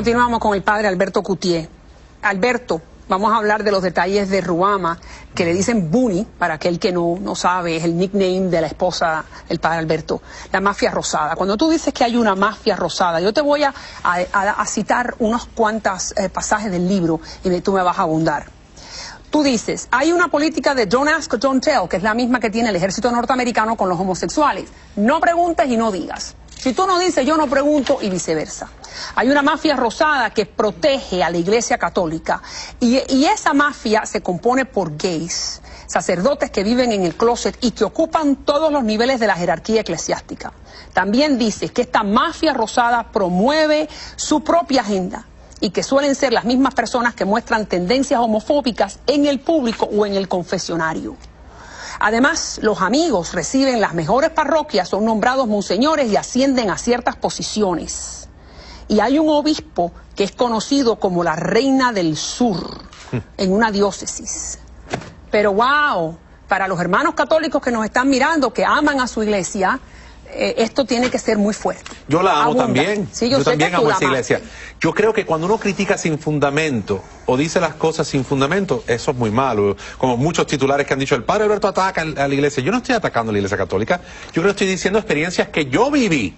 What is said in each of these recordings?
Continuamos con el padre Alberto Cutié. Alberto, vamos a hablar de los detalles de Ruama, que le dicen Bunny, para aquel que no sabe, es el nickname de la esposa del padre Alberto, la mafia rosada. Cuando tú dices que hay una mafia rosada, yo te voy a citar unos cuantos pasajes del libro y tú me vas a abundar. Tú dices, hay una política de don't ask, don't tell, que es la misma que tiene el ejército norteamericano con los homosexuales. No preguntes y no digas. Si tú no dices, yo no pregunto, y viceversa. Hay una mafia rosada que protege a la Iglesia Católica y esa mafia se compone por gays, sacerdotes que viven en el closet y que ocupan todos los niveles de la jerarquía eclesiástica. También dices que esta mafia rosada promueve su propia agenda y que suelen ser las mismas personas que muestran tendencias homofóbicas en el público o en el confesionario. Además, los amigos reciben las mejores parroquias, son nombrados monseñores y ascienden a ciertas posiciones. Y hay un obispo que es conocido como la Reina del Sur en una diócesis. Pero wow, para los hermanos católicos que nos están mirando, que aman a su iglesia, esto tiene que ser muy fuerte. Yo la amo también. Sí, yo también amo esa iglesia. Yo creo que cuando uno critica sin fundamento o dice las cosas sin fundamento, eso es muy malo. Como muchos titulares que han dicho, el padre Alberto ataca a la iglesia. Yo no estoy atacando a la iglesia católica. Yo creo que estoy diciendo experiencias que yo viví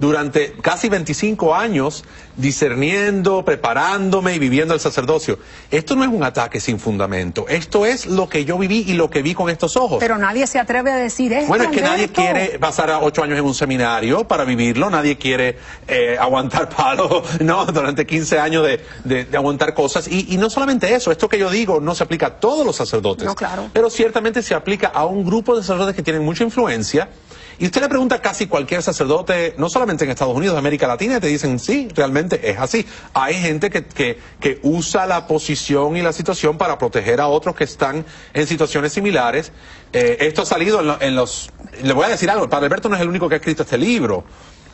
durante casi 25 años discerniendo, preparándome y viviendo el sacerdocio. Esto no es un ataque sin fundamento. Esto es lo que yo viví y lo que vi con estos ojos. Pero nadie se atreve a decir esto. Bueno, es que nadie quiere pasar a 8 años en un seminario para vivirlo. Nadie quiere aguantar palo, ¿no? Durante 15 años de aguantar cosas. Y no solamente eso. Esto que yo digo no se aplica a todos los sacerdotes. No, claro. Pero ciertamente se aplica a un grupo de sacerdotes que tienen mucha influencia. Y usted le pregunta a casi cualquier sacerdote, no solamente en Estados Unidos, América Latina, y te dicen, sí, realmente es así. Hay gente que usa la posición y la situación para proteger a otros que están en situaciones similares. Esto ha salido en los... Le voy a decir algo, el padre Alberto no es el único que ha escrito este libro.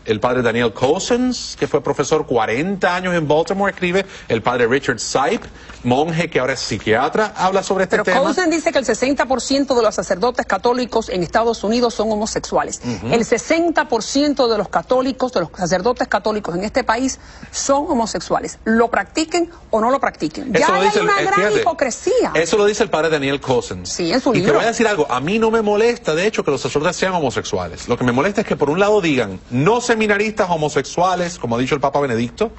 El padre Daniel Cousins, que fue profesor 40 años en Baltimore, escribe. El padre Richard Sipe, monje que ahora es psiquiatra, habla sobre este tema. Pero Cousins dice que el 60% de los sacerdotes católicos en Estados Unidos son homosexuales. El 60% de los católicos, de los sacerdotes católicos en este país, son homosexuales. Lo practiquen o no lo practiquen. Ya hay una gran hipocresía. Eso lo dice el padre Daniel Cousins. Sí, en su libro. Y te voy a decir algo, a mí no me molesta, de hecho, que los sacerdotes sean homosexuales. Lo que me molesta es que por un lado digan, no seminaristas homosexuales, como ha dicho el Papa Benedicto,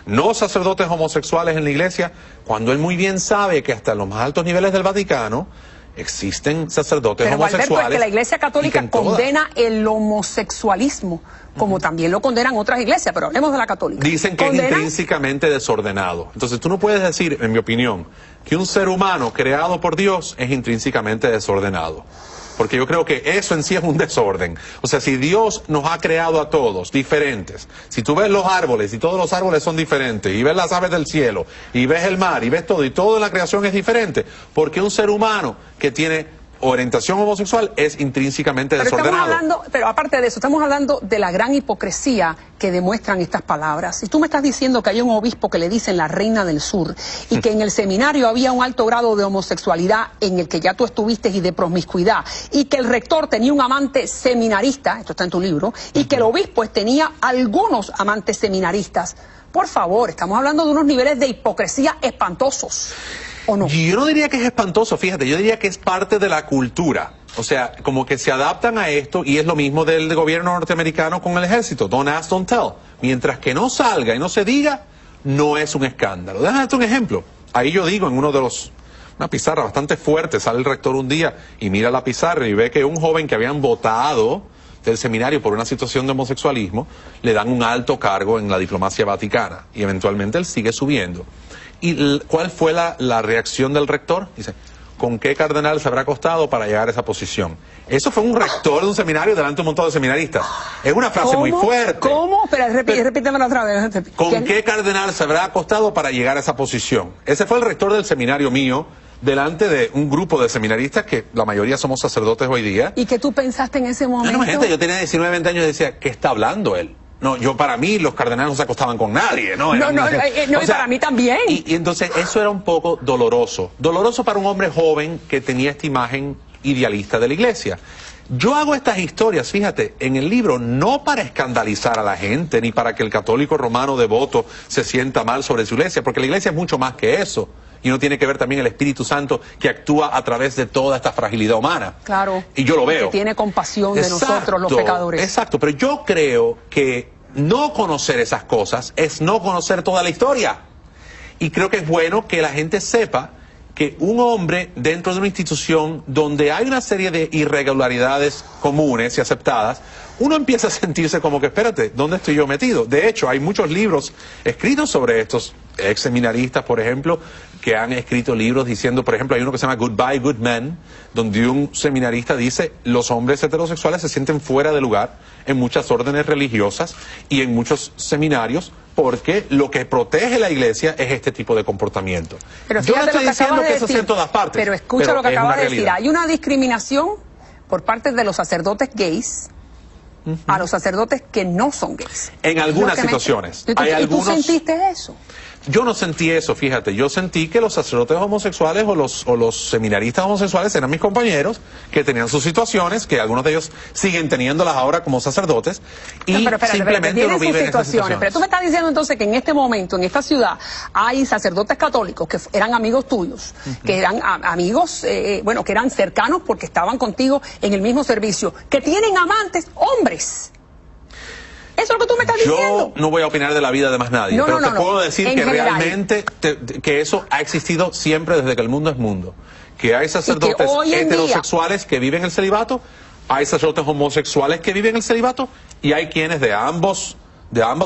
no sacerdotes homosexuales en la iglesia, cuando él muy bien sabe que hasta en los más altos niveles del Vaticano existen sacerdotes homosexuales. Pero Alberto, es que la Iglesia Católica condena el homosexualismo, como también lo condenan otras iglesias, pero hablemos de la católica. Dicen que es intrínsecamente desordenado. Entonces tú no puedes decir, en mi opinión, que un ser humano creado por Dios es intrínsecamente desordenado. Porque yo creo que eso en sí es un desorden. O sea, si Dios nos ha creado a todos diferentes, si tú ves los árboles y todos los árboles son diferentes, y ves las aves del cielo, y ves el mar, y ves todo, y todo en la creación es diferente, porque un ser humano que tiene orientación homosexual es intrínsecamente desordenado. Pero aparte de eso, estamos hablando de la gran hipocresía que demuestran estas palabras. Si tú me estás diciendo que hay un obispo que le dicen la Reina del Sur y que en el seminario había un alto grado de homosexualidad en el que ya tú estuviste y de promiscuidad, y que el rector tenía un amante seminarista, esto está en tu libro, y que el obispo tenía algunos amantes seminaristas, por favor, estamos hablando de unos niveles de hipocresía espantosos. ¿O no? Yo no diría que es espantoso, fíjate, yo diría que es parte de la cultura. O sea, como que se adaptan a esto, y es lo mismo del gobierno norteamericano con el ejército. Don't ask, don't tell. Mientras que no salga y no se diga, no es un escándalo. Déjame darte un ejemplo. Ahí yo digo, en una pizarra bastante fuerte, sale el rector un día y mira la pizarra y ve que un joven que habían votado del seminario por una situación de homosexualismo, le dan un alto cargo en la diplomacia vaticana, y eventualmente él sigue subiendo. ¿Y cuál fue la reacción del rector? Dice, ¿con qué cardenal se habrá costado para llegar a esa posición? Eso fue un rector de un seminario delante de un montón de seminaristas. Es una frase muy fuerte. ¿Cómo? Pero repítemelo otra vez. ¿Con qué cardenal se habrá costado para llegar a esa posición? Ese fue el rector del seminario mío, delante de un grupo de seminaristas que la mayoría somos sacerdotes hoy día. ¿Y qué tú pensaste en ese momento? No, gente, yo tenía 19, 20 años y decía, ¿qué está hablando él? No, para mí los cardenales no se acostaban con nadie, ¿no? No, y para mí también. Y entonces eso era un poco doloroso. Doloroso para un hombre joven que tenía esta imagen idealista de la iglesia. Yo hago estas historias, fíjate, en el libro, no para escandalizar a la gente, ni para que el católico romano devoto se sienta mal sobre su iglesia, porque la iglesia es mucho más que eso. Y no tiene que ver también el Espíritu Santo que actúa a través de toda esta fragilidad humana. Claro. Y yo lo veo. Que tiene compasión de nosotros, los pecadores. Exacto, pero yo creo que no conocer esas cosas es no conocer toda la historia. Y creo que es bueno que la gente sepa que un hombre dentro de una institución donde hay una serie de irregularidades comunes y aceptadas, uno empieza a sentirse como que, espérate, ¿dónde estoy yo metido? De hecho, hay muchos libros escritos sobre estos ex seminaristas, por ejemplo, que han escrito libros diciendo, por ejemplo, hay uno que se llama Goodbye Good Men, donde un seminarista dice, los hombres heterosexuales se sienten fuera de lugar en muchas órdenes religiosas y en muchos seminarios, porque lo que protege la iglesia es este tipo de comportamiento. Pero yo no estoy diciendo que eso sea en todas partes. Pero escucha lo que acabas de decir. Hay una discriminación por parte de los sacerdotes gays a los sacerdotes que no son gays. En algunas situaciones. ¿Y tú sentiste eso? Yo no sentí eso, fíjate. Yo sentí que los sacerdotes homosexuales o los seminaristas homosexuales eran mis compañeros, que tenían sus situaciones, que algunos de ellos siguen teniéndolas ahora como sacerdotes, y simplemente no viven esas situaciones. Pero tú me estás diciendo entonces que en este momento, en esta ciudad, hay sacerdotes católicos que eran amigos tuyos, que eran amigos, bueno, que eran cercanos porque estaban contigo en el mismo servicio, que tienen amantes hombres. Eso es lo que tú me estás diciendo. Yo no voy a opinar de la vida de más nadie, pero te puedo decir que general, realmente que eso ha existido siempre desde que el mundo es mundo. Que hay sacerdotes heterosexuales que viven el celibato, hay sacerdotes homosexuales que viven el celibato, y hay quienes de ambas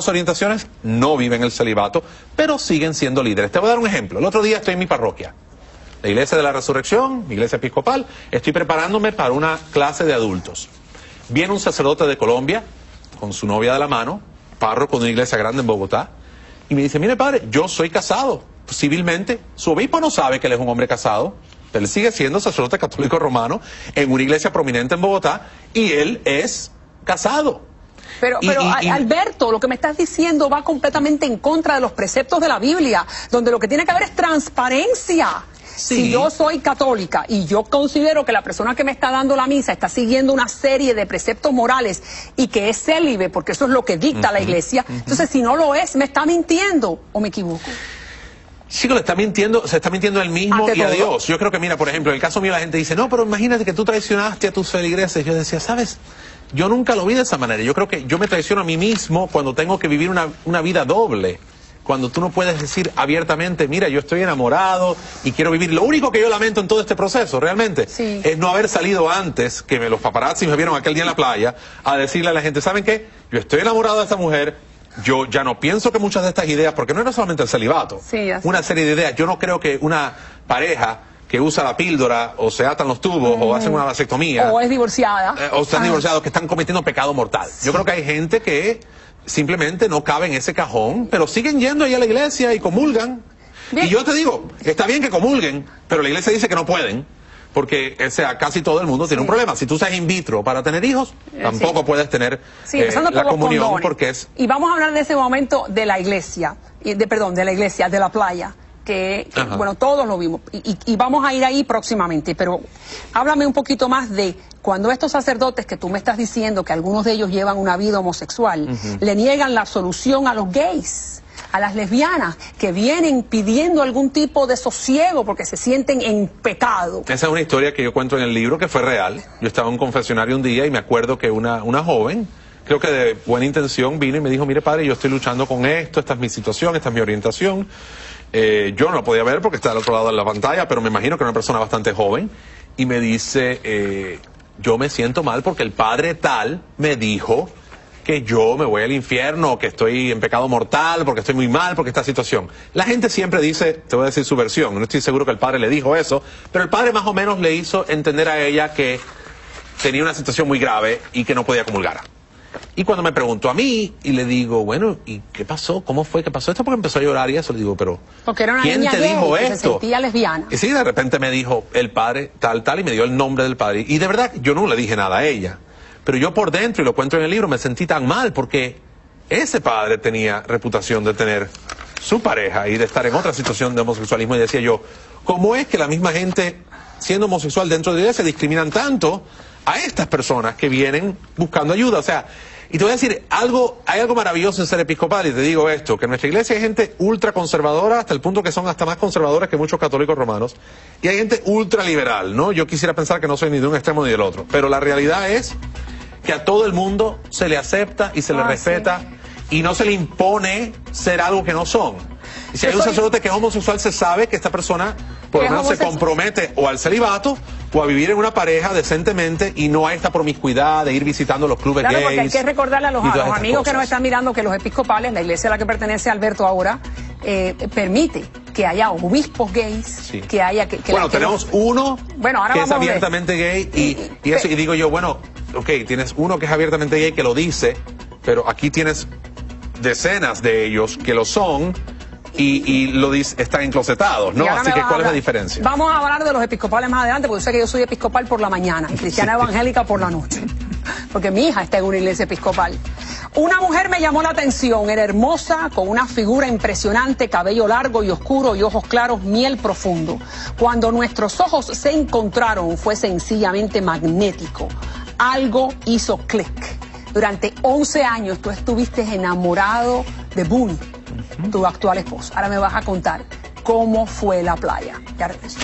orientaciones no viven el celibato, pero siguen siendo líderes. Te voy a dar un ejemplo. El otro día estoy en mi parroquia, la Iglesia de la Resurrección, mi iglesia episcopal, estoy preparándome para una clase de adultos. Viene un sacerdote de Colombia, con su novia de la mano, párroco de una iglesia grande en Bogotá, y me dice, mire padre, yo soy casado civilmente, su obispo no sabe que él es un hombre casado, él sigue siendo sacerdote católico romano en una iglesia prominente en Bogotá, y él es casado. Pero Alberto, lo que me estás diciendo va completamente en contra de los preceptos de la Biblia, donde lo que tiene que haber es transparencia. Sí. Si yo soy católica y yo considero que la persona que me está dando la misa está siguiendo una serie de preceptos morales y que es célibe, porque eso es lo que dicta la iglesia, entonces si no lo es, ¿me está mintiendo o me equivoco? Chico, se está mintiendo él mismo y a Dios. Yo creo que, mira, por ejemplo, en el caso mío la gente dice, no, pero imagínate que tú traicionaste a tus feligreses. Yo decía, ¿sabes? Yo nunca lo vi de esa manera. Yo creo que yo me traiciono a mí mismo cuando tengo que vivir una vida doble. Cuando tú no puedes decir abiertamente, mira, yo estoy enamorado y quiero vivir. Lo único que yo lamento en todo este proceso, realmente, es no haber salido antes, que los paparazzi me vieron aquel día en la playa, a decirle a la gente, ¿saben qué? Yo estoy enamorado de esta mujer, yo ya no pienso que muchas de estas ideas, porque no era solamente el celibato, una serie de ideas. Yo no creo que una pareja que usa la píldora, o se atan los tubos, o hacen una vasectomía, o es divorciada, o están divorciados, que están cometiendo pecado mortal. Yo creo que hay gente que simplemente no cabe en ese cajón, pero siguen yendo ahí a la iglesia y comulgan. Bien. Y yo te digo, está bien que comulguen, pero la iglesia dice que no pueden, porque casi todo el mundo tiene un problema. Si tú usas in vitro para tener hijos, tampoco puedes tener la comunión, porque es... Y vamos a hablar de ese momento de la iglesia, de la playa, que bueno, todos lo vimos, y vamos a ir ahí próximamente, pero háblame un poquito más de cuando estos sacerdotes que tú me estás diciendo que algunos de ellos llevan una vida homosexual, le niegan la solución a los gays, a las lesbianas, que vienen pidiendo algún tipo de sosiego porque se sienten en pecado. Esa es una historia que yo cuento en el libro, que fue real. Yo estaba en un confesionario un día y me acuerdo que una joven, creo que de buena intención, vino y me dijo, mire padre, yo estoy luchando con esto, esta es mi situación, esta es mi orientación. Yo no la podía ver porque está al otro lado de la pantalla, pero me imagino que era una persona bastante joven, y me dice, yo me siento mal porque el padre tal me dijo que yo me voy al infierno, que estoy en pecado mortal, porque estoy muy mal, porque esta situación. La gente siempre dice, te voy a decir su versión, no estoy seguro que el padre le dijo eso, pero el padre más o menos le hizo entender a ella que tenía una situación muy grave y que no podía comulgar. Y cuando me preguntó a mí, y le digo, bueno, ¿y qué pasó? ¿Cómo fue que pasó esto? Porque empezó a llorar y eso. Le digo, pero porque era una ¿quién niña te gay, dijo que esto? Se sentía lesbiana. Y sí, de repente me dijo, el padre tal, y me dio el nombre del padre. Y de verdad, yo no le dije nada a ella. Pero yo por dentro, y lo cuento en el libro, me sentí tan mal porque ese padre tenía reputación de tener su pareja y de estar en otra situación de homosexualismo. Y decía yo, ¿cómo es que la misma gente, siendo homosexual dentro de la iglesia, discriminan tanto a estas personas que vienen buscando ayuda. O sea, y te voy a decir, hay algo maravilloso en ser episcopal, y te digo esto, que en nuestra iglesia hay gente ultra conservadora, hasta el punto que son hasta más conservadores que muchos católicos romanos, y hay gente ultra liberal, ¿no? Yo quisiera pensar que no soy ni de un extremo ni del otro, pero la realidad es que a todo el mundo se le acepta y se le respeta, y no se le impone ser algo que no son. Y si hay un sacerdote que es homosexual, se sabe que esta persona por lo menos se compromete o al celibato o a vivir en una pareja decentemente, y no a esta promiscuidad de ir visitando los clubes gays. Porque hay que recordarle a los amigos que nos están mirando que los episcopales, la iglesia a la que pertenece Alberto ahora, permite que haya obispos gays, que haya... bueno, tenemos uno que es abiertamente gay, y digo yo, bueno, ok, tienes uno que es abiertamente gay que lo dice, pero aquí tienes decenas de ellos que lo son, y lo dice, están enclosetados, ¿no? Así que, ¿cuál es la diferencia? Vamos a hablar de los episcopales más adelante, porque yo sé que yo soy episcopal por la mañana y cristiana evangélica por la noche, porque mi hija está en una iglesia episcopal. Una mujer me llamó la atención, era hermosa, con una figura impresionante, cabello largo y oscuro y ojos claros, miel profundo. Cuando nuestros ojos se encontraron, fue sencillamente magnético. Algo hizo clic. Durante 11 años tú estuviste enamorado de Bunny, tu actual esposo. Ahora me vas a contar cómo fue la playa. Ya regreso.